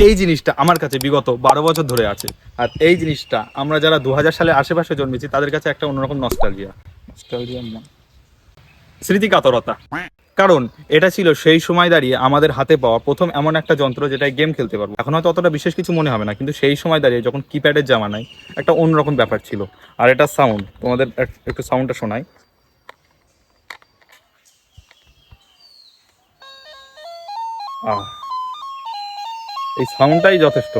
এই জিনিসটা আমার কাছে বিগত 12 বছর ধরে আছে। আর এই জিনিসটা আমরা যারা 2000 সালে আশেপাশে জন্মেছি তাদের কাছে একটা অন্যরকম নস্টালজিয়া, না, স্মৃতিকাতরতা। কারণ এটা ছিল সেই সময় দাঁড়িয়ে আমাদের হাতে পাওয়া প্রথম এমন একটা যন্ত্র যেটায় গেম খেলতে পারবো। এখন হয়তো অতটা বিশেষ কিছু মনে হবে না, কিন্তু সেই সময় দাঁড়িয়ে যখন কিপ্যাডের জামানায় একটা অন্যরকম ব্যাপার ছিল। আর এটা সাউন্ড তোমাদের একটু সাউন্ডটা শোনাই। এই সাউন্ডটাই যথেষ্ট।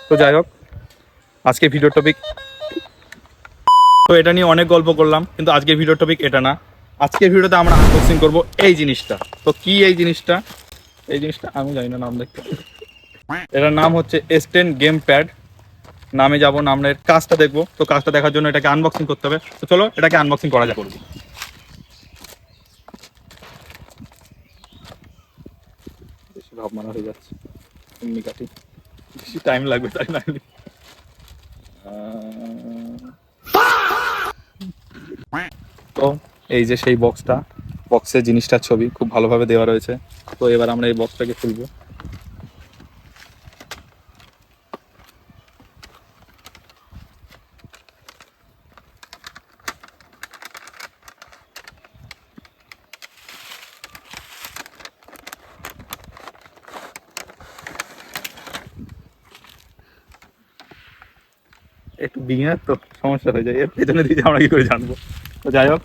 তো যাই হোক, আজকে ভিডিও টপিক তো এটা নিয়ে অনেক গল্প করলাম, কিন্তু আজকের ভিডিও টপিক এটা না। আজকের ভিডিওতে আমরা আনবক্সিং করব এই জিনিসটা। তো কি এই জিনিসটা? এই জিনিসটা আমি জানি না নাম দেখতে। এটার নাম হচ্ছে S10 গেম প্যাড। নামে যাবো না, আমরা এর কাজটা দেখবো। তো কাজটা দেখার জন্য এটাকে আনবক্সিং করতে হবে। তো চলো এটাকে আনবক্সিং করা যাক। বেশি ভাব মারা হয়ে যাচ্ছে, এমনি কাটি, বেশি টাইম লাগবে তাই না। তো এই যে সেই বক্সটা, বক্সের জিনিসটার ছবি খুব ভালোভাবে দেওয়া রয়েছে। তো এবার আমরা এই বক্সটাকে খুলবো। একটু বিগিনার তো সমস্যা হয়ে যায়, এর পেছনে দিয়ে আমরা কি করে জানবো। তো যাই হোক,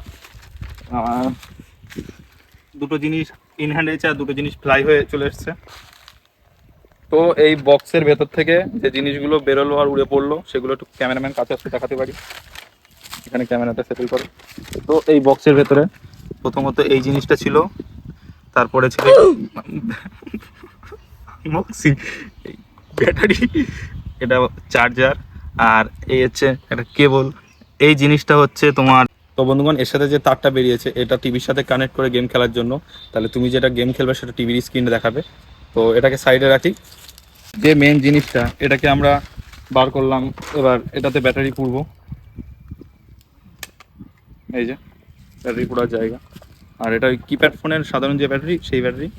দুটো জিনিস ইন হ্যান্ড হয়েছে আর দুটো জিনিস ফ্লাই হয়ে চলে এসছে। তো এই বক্সের ভেতর থেকে যে জিনিসগুলো বেরোলো আর উড়ে পড়লো সেগুলো একটু ক্যামেরাম্যান কাছে আসতে দেখাতে পারি। এখানে ক্যামেরাটা সেটেল করে। তো এই বক্সের ভেতরে প্রথমত এই জিনিসটা ছিল, তারপরে ছিল ব্যাটারি, এটা চার্জার, আর এই হচ্ছে একটা কেবল। এই জিনিসটা হচ্ছে তোমার। তো বন্ধুগণ, এর সাথে যে তারটা বেরিয়েছে এটা টিভির সাথে কানেক্ট করে গেম খেলার জন্য। তাহলে তুমি যেটা গেম খেলবে সেটা টিভির স্ক্রিনে দেখাবে। তো এটাকে সাইডে রাখি। যে মেন জিনিসটা, এটাকে আমরা বার করলাম। এবার এটাতে ব্যাটারি পুরবো। এই যে ব্যাটারি পুরার জায়গা। আর এটা ওই কিপ্যাড ফোনের সাধারণ যে ব্যাটারি, সেই ব্যাটারি।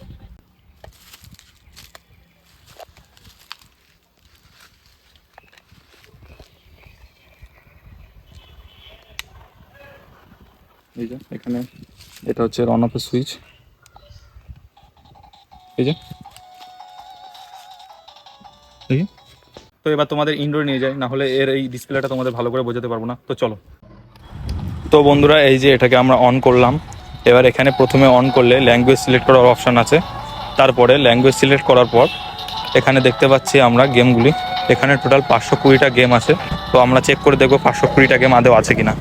এই যে এখানে এটা হচ্ছে অন অফের সুইচ। এই যে তো এবার তোমাদের ইনডোরে নিয়ে যায়, না হলে এর এই ডিসপ্লেটা তোমাদের ভালো করে বোঝাতে পারবো না। তো চলো। তো বন্ধুরা, এই যে এটাকে আমরা অন করলাম। এবার এখানে প্রথমে অন করলে ল্যাঙ্গুয়েজ সিলেক্ট করার অপশান আছে। তারপরে ল্যাঙ্গুয়েজ সিলেক্ট করার পর এখানে দেখতে পাচ্ছি আমরা গেমগুলি। এখানে টোটাল 520টা গেম আছে। তো আমরা চেক করে দেখবো 520টা গেম আদৌ আছে কিনা।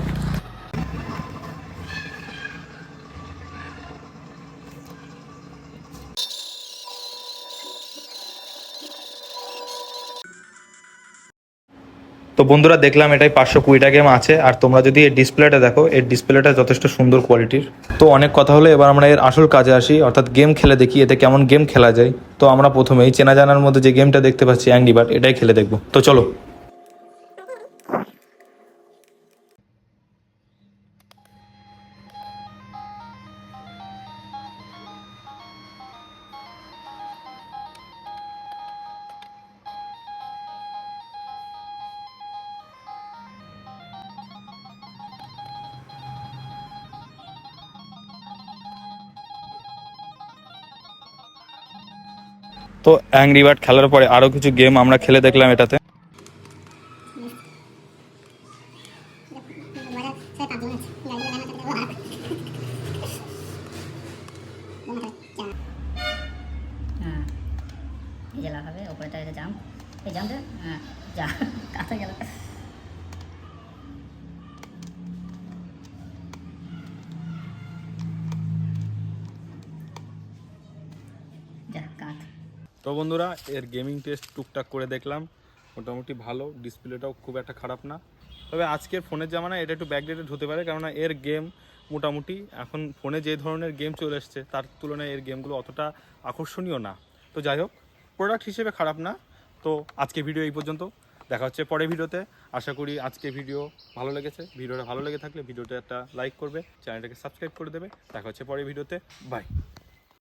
তো বন্ধুরা, দেখলাম এটাই 520টা গেম আছে। আর তোমরা যদি এর ডিসপ্লেটা দেখো, এর ডিসপ্লেটা যথেষ্ট সুন্দর কোয়ালিটির। তো অনেক কথা হলো, এবার আমরা এর আসল কাজে আসি, অর্থাৎ গেম খেলে দেখি এতে কেমন গেম খেলা যায়। তো আমরা প্রথমেই চেনা জানার মধ্যে যে গেমটা দেখতে পাচ্ছি অ্যাংরি বার্ড, এটাই খেলে দেখবো। তো চলো। তো অ্যাংরি বার্ড খেলার পরে আরও কিছু গেম আমরা খেলে দেখলাম এটাতে। এই লাগাবে ওপরেটা, এটা জাম্প, এই জাম্পে যা কাছে গেল। তো বন্ধুরা, এর গেমিং টেস্ট টুকটাক করে দেখলাম, মোটামুটি ভালো। ডিসপ্লেটাও খুব একটা খারাপ না। তবে আজকের ফোনের জামানায় এটা একটু ব্যাকডেটেড হতে পারে, কেননা এর গেম মোটামুটি এখন ফোনে যে ধরনের গেম চলে এসছে তার তুলনায় এর গেমগুলো অতটা আকর্ষণীয় না। তো যাই হোক, প্রোডাক্ট হিসেবে খারাপ না। তো আজকে ভিডিও এই পর্যন্ত, দেখা হচ্ছে পরের ভিডিওতে। আশা করি আজকে ভিডিও ভালো লেগেছে। ভিডিওটা ভালো লেগে থাকলে ভিডিওটা একটা লাইক করবে, চ্যানেলটাকে সাবস্ক্রাইব করে দেবে। দেখা হচ্ছে পরের ভিডিওতে। বাই।